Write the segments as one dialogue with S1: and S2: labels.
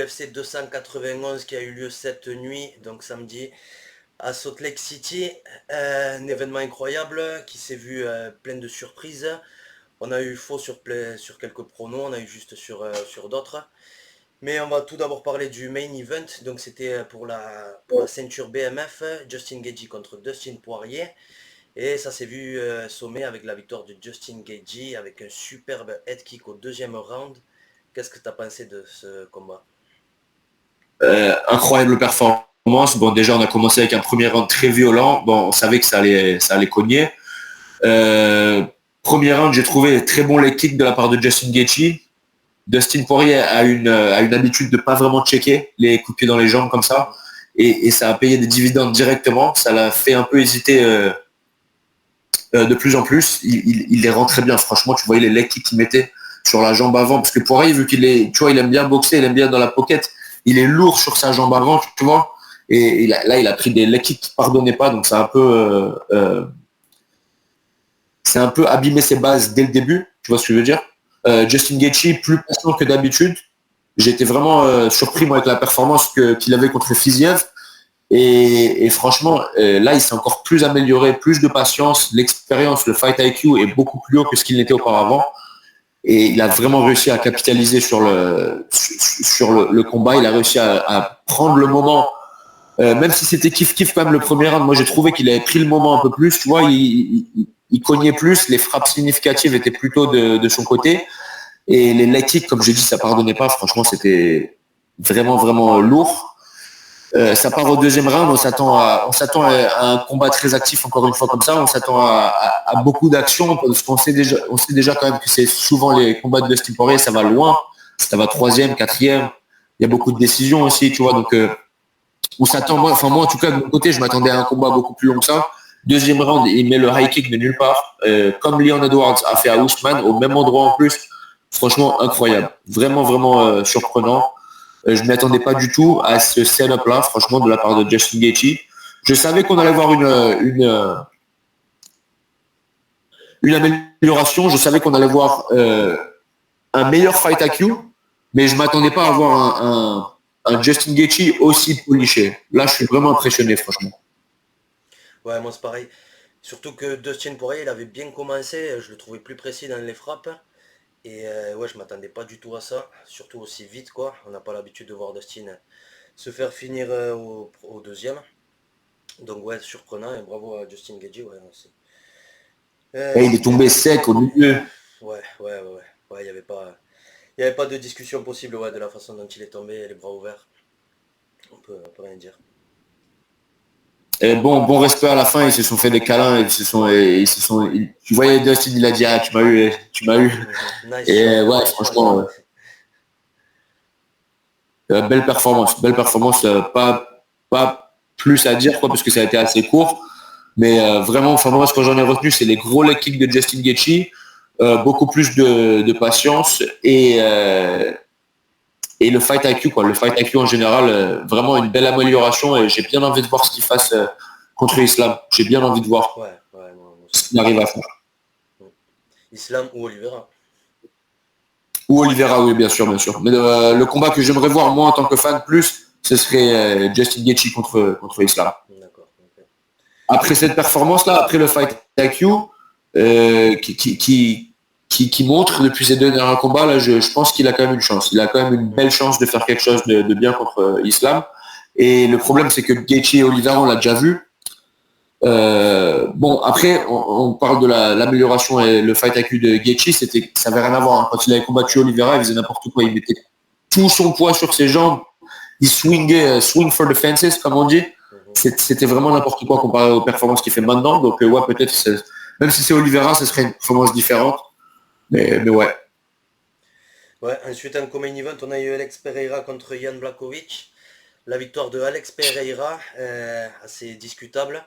S1: l'UFC 291 qui a eu lieu cette nuit, donc samedi, à Salt Lake City. Un événement incroyable qui s'est vu plein de surprises. On a eu faux sur quelques pronos, on a eu juste sur d'autres. Mais on va tout d'abord parler du main event. Donc c'était pour la ceinture BMF, Justin Gaethje contre Dustin Poirier. Et ça s'est vu sommer avec la victoire de Justin Gaethje avec un superbe head kick au deuxième round. Qu'est-ce que tu as pensé de ce combat?
S2: Incroyable performance. Bon, déjà, on a commencé avec un premier round très violent. Bon, on savait que ça allait cogner. Premier round, j'ai trouvé très bon leg kick de la part de Justin Gaethje. Dustin Poirier a une habitude de pas vraiment checker les coups de pied dans les jambes comme ça. Et ça a payé des dividendes directement. Ça l'a fait un peu hésiter de plus en plus. Il les rend très bien. Franchement, tu voyais les leg kicks qu'il mettait sur la jambe avant. Parce que Poirier, vu qu'il est, tu vois, il aime bien boxer, il aime bien dans la pocket. Il est lourd sur sa jambe avant, tu vois. Et là, il a pris des leg kicks qui ne pardonnaient pas. Donc, c'est un peu abîmé ses bases dès le début. Tu vois ce que je veux dire? Justin Gaethje, plus patient que d'habitude. J'ai été vraiment surpris, moi, avec la performance qu'il avait contre Fiziev. Et franchement, là, il s'est encore plus amélioré, plus de patience. L'expérience, le fight IQ est beaucoup plus haut que ce qu'il n'était auparavant. Et il a vraiment réussi à capitaliser sur le combat. Il a réussi à prendre le moment, même si c'était kiff-kiff quand même le premier round. Moi, j'ai trouvé qu'il avait pris le moment un peu plus. Tu vois, il cognait plus. Les frappes significatives étaient plutôt de son côté. Et les leg kicks, comme j'ai dit, ça pardonnait pas. Franchement, c'était vraiment, vraiment lourd. Ça part au deuxième round, on s'attend à un combat très actif encore une fois comme ça, on s'attend à beaucoup d'actions parce qu'on sait déjà quand même que c'est souvent les combats de Dustin Poirier, ça va loin, ça va troisième, quatrième, il y a beaucoup de décisions aussi, tu vois, donc on s'attend, moi en tout cas de mon côté, je m'attendais à un combat beaucoup plus long que ça. Deuxième round, il met le high kick de nulle part, comme Leon Edwards a fait à Usman, au même endroit en plus, franchement incroyable, vraiment, vraiment surprenant. Je ne m'attendais pas du tout à ce setup-là, franchement, de la part de Justin Gaethje. Je savais qu'on allait voir une amélioration. Je savais qu'on allait voir un meilleur fight IQ, mais je ne m'attendais pas à voir un Justin Gaethje aussi poliché. Là, je suis vraiment impressionné, franchement.
S1: Ouais, moi c'est pareil. Surtout que Dustin Poirier, il avait bien commencé, je le trouvais plus précis dans les frappes. Et ouais, je m'attendais pas du tout à ça, surtout aussi vite quoi. On n'a pas l'habitude de voir Dustin se faire finir au deuxième. Donc ouais, surprenant et bravo à Justin Gaethje. Ouais,
S2: Et il est tombé sec au milieu.
S1: Ouais, il y avait pas de discussion possible ouais, de la façon dont il est tombé, les bras ouverts. On peut rien dire.
S2: Et bon respect à la fin, ils se sont fait des câlins, tu voyais Dustin, il a dit, ah, tu m'as eu.
S1: Nice
S2: Et
S1: shot,
S2: ouais,
S1: nice
S2: franchement,
S1: shot.
S2: belle performance, pas plus à dire, quoi, parce que ça a été assez court. Mais vraiment, enfin moi, ce que j'en ai retenu, c'est les gros leg kicks de Justin Gaethje, beaucoup plus de patience et le fight IQ, quoi. Le fight IQ en général, vraiment une belle amélioration et j'ai bien envie de voir ce qu'il fasse contre Islam. J'ai bien envie de voir
S1: Ouais, moi
S2: ce
S1: aussi.
S2: qu'il arrive à faire.
S1: Islam ou Oliveira.
S2: Ou Oliveira, oui, bien sûr, bien sûr. Mais le combat que j'aimerais voir, moi, en tant que fan, plus, ce serait Justin Gaethje contre Islam.
S1: D'accord. Ok.
S2: Après cette performance-là, après le fight IQ, qui montre depuis ces deux derniers combats, là, je pense qu'il a quand même une chance. Il a quand même une belle chance de faire quelque chose de bien contre Islam. Et le problème, c'est que Gaethje et Oliveira, on l'a déjà vu. Bon, après, on parle de l'amélioration et le fight IQ de Gaethje, ça n'avait rien à voir. Hein. Quand il avait combattu Oliveira, il faisait n'importe quoi. Il mettait tout son poids sur ses jambes. Il swingait, swing for the fences, comme on dit. C'était vraiment n'importe quoi comparé aux performances qu'il fait maintenant. Donc, ouais, peut-être, même si c'est Oliveira, ce serait une performance différente. Mais ouais.
S1: Ouais, ensuite en co-main event, on a eu Alex Pereira contre Jan Blachowicz. La victoire de Alex Pereira, assez discutable,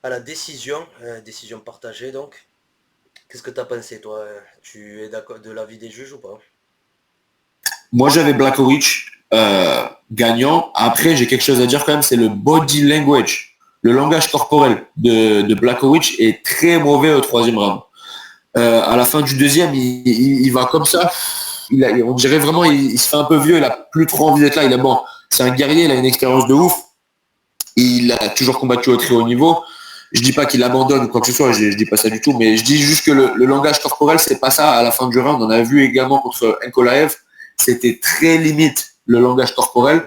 S1: à la décision partagée donc. Qu'est-ce que tu as pensé toi? Tu es d'accord de l'avis des juges ou pas?
S2: Moi, j'avais Blachowicz gagnant. Après, j'ai quelque chose à dire quand même, c'est le body language. Le langage corporel de Blachowicz est très mauvais au troisième round. À la fin du deuxième, il va comme ça. on dirait vraiment, il se fait un peu vieux, il a plus trop envie d'être là. Il est bon, c'est un guerrier, il a une expérience de ouf. Il a toujours combattu au très haut niveau. Je dis pas qu'il abandonne ou quoi que ce soit, je dis pas ça du tout, mais je dis juste que le langage corporel, c'est pas ça à la fin du round. On a vu également contre Nkolaev, c'était très limite le langage corporel.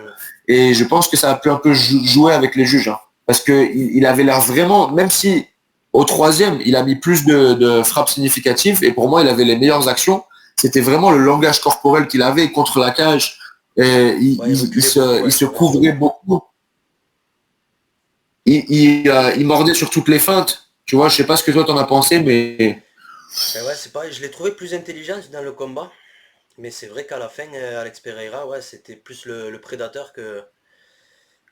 S2: Et je pense que ça a pu un peu jouer avec les juges. Hein, parce qu'il avait l'air vraiment, même si au troisième, il a mis plus de frappes significatives, et pour moi, il avait les meilleures actions. C'était vraiment le langage corporel qu'il avait contre la cage. Et il se couvrait beaucoup. Il mordait sur toutes les feintes. Tu vois, je sais pas ce que toi t'en as pensé, mais
S1: Ouais, c'est pareil, je l'ai trouvé plus intelligent dans le combat. Mais c'est vrai qu'à la fin, Alex Pereira, ouais, c'était plus le prédateur que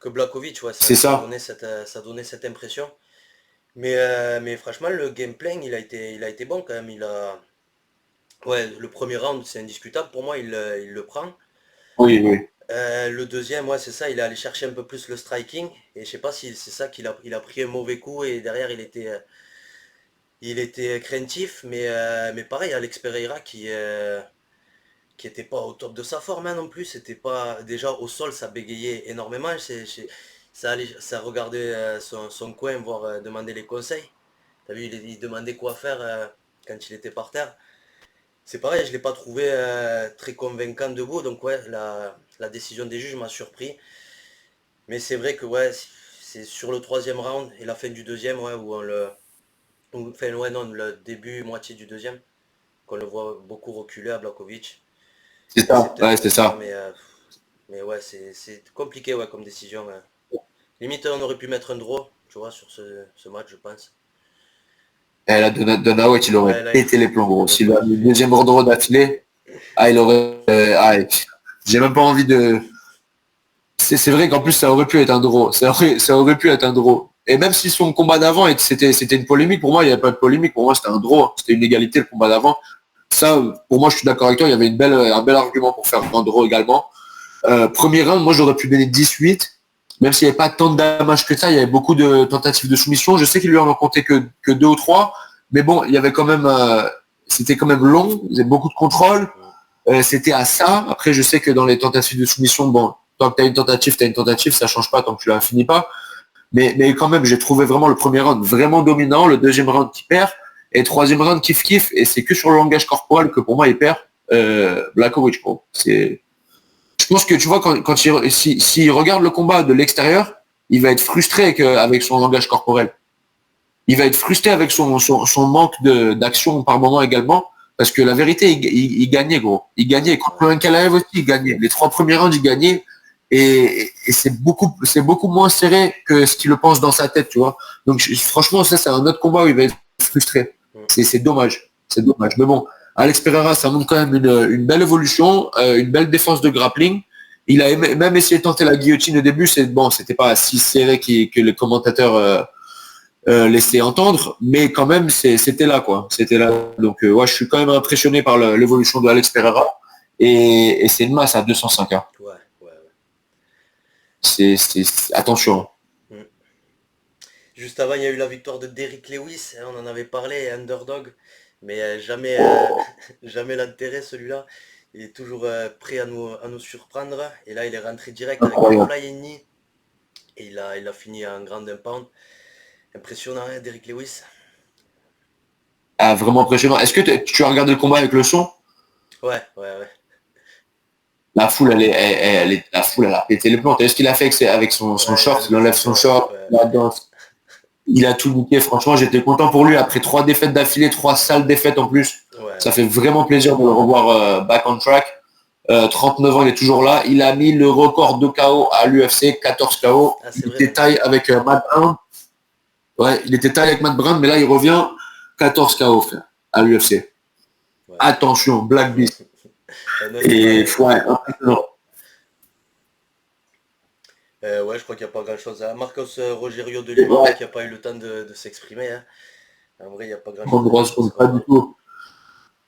S1: Blachowicz, ouais,
S2: c'est
S1: ça
S2: ça.
S1: donnait ça donnait cette impression. Mais franchement, le gameplay, il a été bon quand même. Ouais, le premier round, c'est indiscutable. Pour moi, il le prend.
S2: Oui, oui.
S1: Le deuxième, ouais, c'est ça, il est allé chercher un peu plus le striking. Et je sais pas si c'est ça il a pris un mauvais coup et derrière, il était craintif. Mais pareil, Alex Pereira qui était pas au top de sa forme hein, non plus. C'était pas déjà au sol, ça bégayait énormément. Ça regardait son coin, voire demander les conseils. T'as vu, il demandait quoi faire quand il était par terre. C'est pareil, je l'ai pas trouvé très convaincant debout. Donc ouais, la décision des juges m'a surpris. Mais c'est vrai que ouais, c'est sur le troisième round et la fin du deuxième, ouais, enfin ouais non, le début, moitié du deuxième, qu'on le voit beaucoup reculer à Blachowicz.
S2: C'est
S1: Et c'est
S2: ça.
S1: peut-être
S2: Ouais,
S1: pour
S2: c'est
S1: ça,
S2: ça.
S1: mais ouais, c'est compliqué ouais, comme décision. Limite, on aurait pu mettre un draw, tu vois, sur ce match, je pense.
S2: Et là, Dana White, il aurait
S1: Ouais, là,
S2: pété les plombs, gros.
S1: il aurait
S2: S'il
S1: pas
S2: a mis le
S1: kiffé.
S2: deuxième ordre d'affilée, il aurait. J'ai même pas envie de. C'est vrai qu'en plus, ça aurait pu être un draw. Ça aurait pu être un draw. Et même si son combat d'avant, c'était une polémique, pour moi, il n'y avait pas de polémique. Pour moi, c'était un draw. C'était une égalité, le combat d'avant. Ça, pour moi, je suis d'accord avec toi. Il y avait un bel argument pour faire un draw également. Premier round, moi, j'aurais pu donner 18. Même s'il n'y avait pas tant de damage que ça, il y avait beaucoup de tentatives de soumission. Je sais qu'il lui en a compté que deux ou trois. Mais bon, il y avait quand même, c'était quand même long. Il y avait beaucoup de contrôle. C'était à ça. Après, je sais que dans les tentatives de soumission, bon, tant que tu as une tentative, ça change pas tant que tu la finis pas. Mais quand même, j'ai trouvé vraiment le premier round vraiment dominant, le deuxième round qui perd, et le troisième round kiff, et c'est que sur le langage corporel que pour moi il perd Blachowicz. Je pense que tu vois, s'il regarde le combat de l'extérieur, il va être frustré avec son langage corporel. Il va être frustré avec son manque d'action par moment également. Parce que la vérité, il gagnait, gros. Il gagnait. Contre un Kalaev aussi, il gagnait. Les trois premiers rounds, il gagnait. Et c'est beaucoup moins serré que ce qu'il le pense dans sa tête, tu vois. Donc, franchement, ça, c'est un autre combat où il va être frustré. C'est dommage. C'est dommage. Mais bon, Alex Pereira, ça montre quand même une belle évolution, une belle défense de grappling. Il a même essayé de tenter la guillotine au début. C'était pas si serré que les commentateurs laissaient entendre, mais quand même, c'était là, quoi. C'était là. Donc, ouais, je suis quand même impressionné par l'évolution de Alex Pereira. Et c'est une masse à 205 ans.
S1: Ouais, ouais, ouais.
S2: Attention.
S1: Mm. Juste avant, il y a eu la victoire de Derrick Lewis, hein, on en avait parlé, underdog, mais jamais l'intérêt celui-là. Il est toujours prêt à nous surprendre. Et là, il est rentré direct avec un
S2: Incroyable.
S1: flying knee. Et il a fini en grand impound. Impressionnant, hein, Derrick Lewis.
S2: Ah, vraiment impressionnant. Est-ce que tu as regardé le combat avec le son?
S1: Ouais, ouais, ouais.
S2: La foule, la foule, elle a pété les plombs. Est-ce qu'il a fait avec son
S1: Ouais, il a
S2: short? Il
S1: levé son
S2: enlève son
S1: short.
S2: short,
S1: Ouais,
S2: la danse. Il a tout niqué. Franchement, j'étais content pour lui. Après 3 défaites d'affilée, 3 sales défaites en plus.
S1: ouais,
S2: Ça fait vraiment plaisir de le revoir back on track. 39 ans, il est toujours là. Il a mis le record de KO à l'UFC, 14 KO.
S1: ah, c'est
S2: Il
S1: vrai,
S2: était
S1: en plus.
S2: taille avec Matt Brown. Ouais, il était taille avec Matt Brown, mais là, il revient 14 KO, frère, à l'UFC.
S1: Ouais.
S2: Attention, Black Beast.
S1: Un 9
S2: Et
S1: KO, ouais.
S2: ouais, impressionnant.
S1: Ouais, je crois qu'il n'y a pas grand-chose. Marcos Rogerio de Lima, ouais,
S2: Ouais,
S1: qui n'a pas eu le temps de s'exprimer, hein. En vrai, il n'y a pas grand-chose à
S2: 33
S1: dire sur ce
S2: secondes, pas du
S1: combat.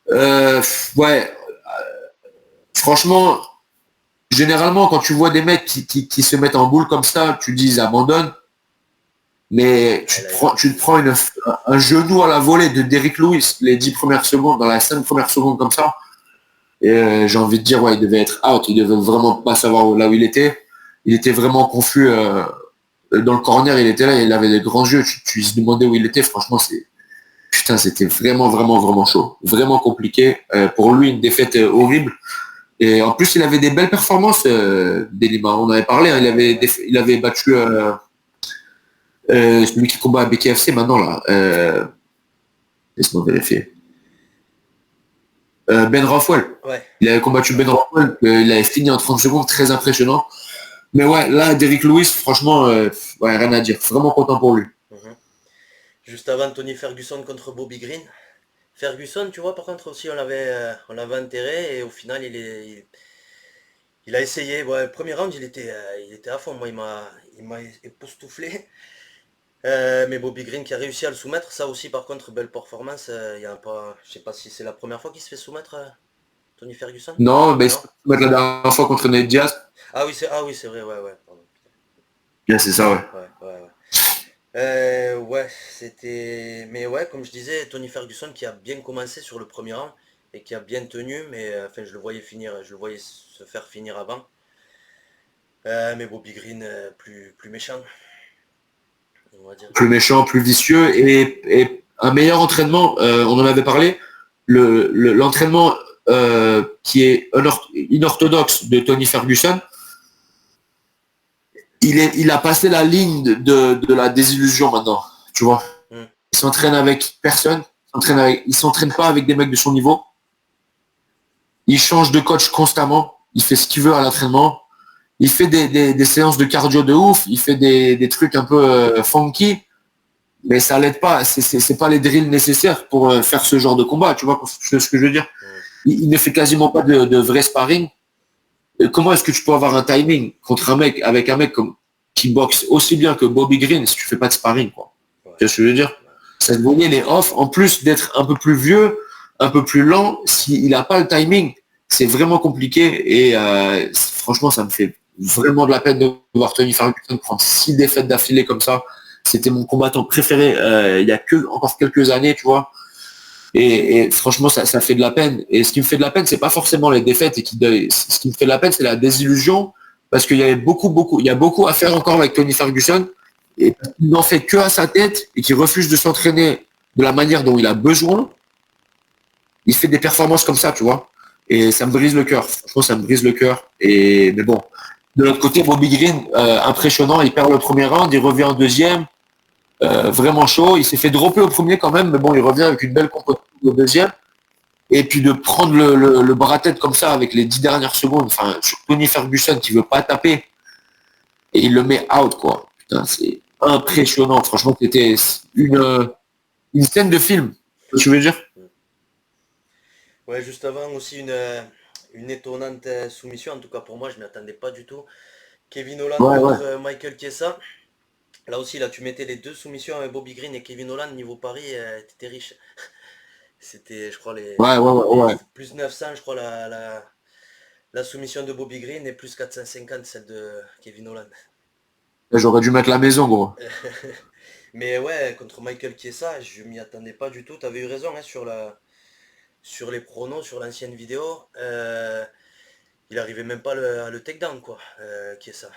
S2: tout. Ouais, franchement, généralement, quand tu vois des mecs qui se mettent en boule comme ça, tu dis ils abandonnent, mais
S1: Ah,
S2: tu te prends un genou à la volée de Derrick Lewis les 10 premières secondes, dans les 5 premières secondes comme ça. Et j'ai envie de dire, ouais, il devait être out. Il devait vraiment pas savoir là où il était. Il était vraiment confus. Dans le corner, il était là, il avait des grands yeux. Tu se demandais où il était. Franchement, putain, c'était vraiment, vraiment, vraiment chaud. Vraiment compliqué. Pour lui, une défaite horrible. Et en plus, il avait des belles performances, Delima. On en avait parlé, hein, il avait battu celui qui combat à BKFC maintenant, là. Laisse-moi vérifier. Ben Rothwell.
S1: Ouais.
S2: Il avait combattu Ben Rothwell. Il avait fini en 30 secondes, très impressionnant. Mais ouais, là, Derrick Lewis, franchement, ouais, rien à dire. Vraiment content pour lui.
S1: Mhm. Juste avant, Tony Ferguson contre Bobby Green. Ferguson, tu vois, par contre, aussi, on l'avait enterré et au final, il a essayé. Ouais, le premier round, il était à fond. Moi, il m'a époustouflé. Mais Bobby Green qui a réussi à le soumettre, ça aussi, par contre, belle performance. Il y a pas, je sais pas si c'est la première fois qu'il se fait soumettre, Tony Ferguson.
S2: Non, mais
S1: Non?
S2: c'est la dernière fois contre Nate Diaz.
S1: Ah oui, c'est vrai, ouais, ouais. Pardon.
S2: Bien, c'est ça, ouais.
S1: Ouais, ouais, ouais. Ouais, c'était. Mais ouais, comme je disais, Tony Ferguson qui a bien commencé sur le premier rang et qui a bien tenu, mais enfin, je le voyais se faire finir avant. Mais Bobby Green, plus méchant, on va dire.
S2: Plus méchant, plus vicieux et un meilleur entraînement. On en avait parlé. L'entraînement qui est inorthodoxe de Tony Ferguson, il a passé la ligne de la désillusion maintenant. Tu vois,
S1: Hmm.
S2: il s'entraîne avec personne. Il s'entraîne pas avec des mecs de son niveau. Il change de coach constamment. Il fait ce qu'il veut à l'entraînement. Il fait des séances de cardio de ouf. Il fait des trucs un peu funky. Mais ça l'aide pas. C'est pas les drills nécessaires pour faire ce genre de combat. Tu vois ce que je veux dire?
S1: Hmm.
S2: Il ne fait quasiment pas de vrai sparring. Comment est-ce que tu peux avoir un timing contre un mec avec un mec qui boxe aussi bien que Bobby Green si tu fais pas de sparring, quoi?
S1: Ouais.
S2: Tu vois ce que je veux dire? Cette moyenne est off. En plus d'être un peu plus vieux, un peu plus lent, s'il n'a pas le timing, c'est vraiment compliqué. Et franchement, ça me fait vraiment de la peine de voir Tony Ferguson prendre 6 défaites d'affilée comme ça. C'était mon combattant préféré il y a encore quelques années, tu vois. Et franchement, ça fait de la peine. Et ce qui me fait de la peine, c'est pas forcément les défaites. Ce qui me fait de la peine, c'est la désillusion. Parce qu'il y avait il y a beaucoup à faire encore avec Tony Ferguson. Et il n'en fait que à sa tête et qu'il refuse de s'entraîner de la manière dont il a besoin. Il fait des performances comme ça, tu vois. Et ça me brise le cœur. Franchement, ça me brise le cœur. Mais bon. De l'autre côté, Bobby Green, impressionnant. Il perd le premier round, il revient en deuxième. Vraiment chaud. Il s'est fait dropper au premier quand même, mais bon, il revient avec une belle composition au deuxième. Et puis de prendre le bras-tête comme ça avec les 10 dernières secondes, enfin, sur Tony Ferguson qui veut pas taper, et il le met out, quoi. Putain, c'est impressionnant. Franchement, c'était une scène de film. Tu veux dire?
S1: Ouais, juste avant aussi une étonnante soumission, en tout cas pour moi, je m'y attendais pas du tout. Kevin Holland
S2: Ouais, ouais.
S1: contre Michael Chiesa. Là aussi, là, tu mettais les deux soumissions avec Bobby Green et Kevin Holland, niveau Paris, t'étais riche. C'était, je crois,
S2: Ouais, ouais, ouais, ouais.
S1: plus 900, je crois, la soumission de Bobby Green et plus 450 celle de Kevin Holland.
S2: J'aurais dû mettre la maison, gros.
S1: Mais ouais, contre Michael Chiesa, je m'y attendais pas du tout. T'avais eu raison hein, sur les pronos, sur l'ancienne vidéo. Il arrivait même pas à le takedown, quoi, Chiesa.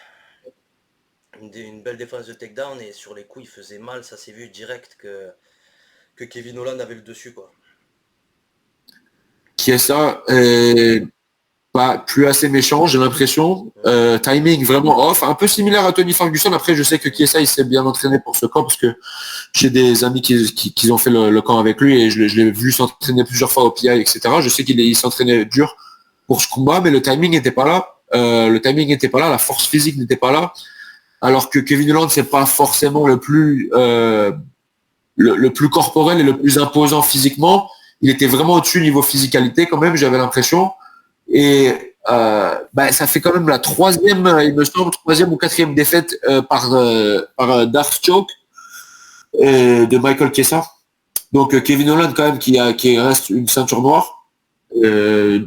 S1: Une belle défense de takedown et sur les coups, il faisait mal. Ça s'est vu direct que Kevin Holland avait le dessus, quoi.
S2: Qui est ça? Pas plus assez méchant, j'ai l'impression. Timing vraiment off, un peu similaire à Tony Ferguson. Après, je sais que Chiesa, il s'est bien entraîné pour ce camp parce que j'ai des amis qui ont fait le camp avec lui et je l'ai vu s'entraîner plusieurs fois au PI, etc. Je sais qu'il s'entraînait dur pour ce combat, mais le timing n'était pas là. La force physique n'était pas là. Alors que Kevin Holland, c'est pas forcément le plus corporel et le plus imposant physiquement. Il était vraiment au-dessus niveau physicalité quand même, j'avais l'impression. Et ça fait quand même la troisième, il me semble, troisième ou quatrième défaite par Dark Choke de Michael Chiesa. Donc Kevin Holland quand même qui reste une ceinture noire de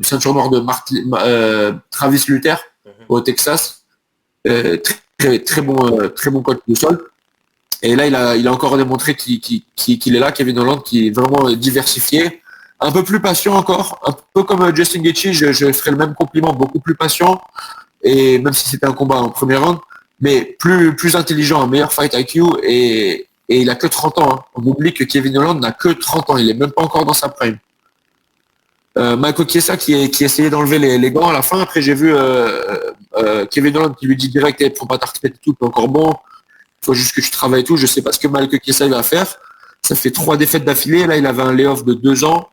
S2: Travis Luther au Texas. Très bon coach du sol. Et là, il a encore démontré qu'il est là, Kevin Holland, qui est vraiment diversifié, un peu plus patient encore, un peu comme Justin Gaethje, je ferai le même compliment, beaucoup plus patient, et même si c'était un combat en premier round, mais plus intelligent, un meilleur fight IQ, et il a que 30 ans. Hein. On oublie que Kevin Holland n'a que 30 ans, il est même pas encore dans sa prime. Michael Chiesa qui essayait d'enlever les gants à la fin. Après, j'ai vu Kevin Holland qui lui dit direct, il ne faut pas t'arrêter tout, t'es encore bon. Il faut juste que tu travailles tout. Je sais pas ce que Michael Chiesa va faire. Ça fait 3 défaites d'affilée. Là, il avait un layoff de 2 ans,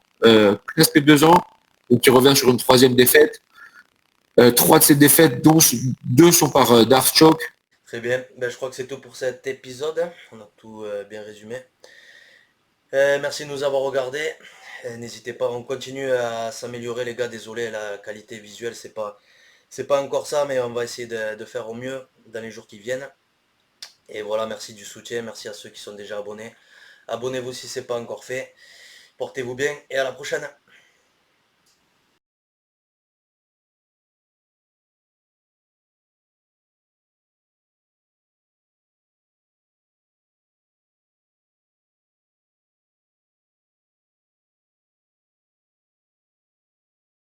S2: presque 2 ans. Donc, il revient sur une 3e défaite. 3 de ces défaites, dont 2 sont par Darth Choke.
S1: Très bien, ben, je crois que c'est tout pour cet épisode. On a tout bien résumé. Merci de nous avoir regardés. N'hésitez pas, on continue à s'améliorer les gars. Désolé, la qualité visuelle, c'est pas encore ça, mais on va essayer de faire au mieux dans les jours qui viennent. Et voilà, merci du soutien, merci à ceux qui sont déjà abonnés. Abonnez-vous si ce n'est pas encore fait. Portez-vous bien et à la prochaine.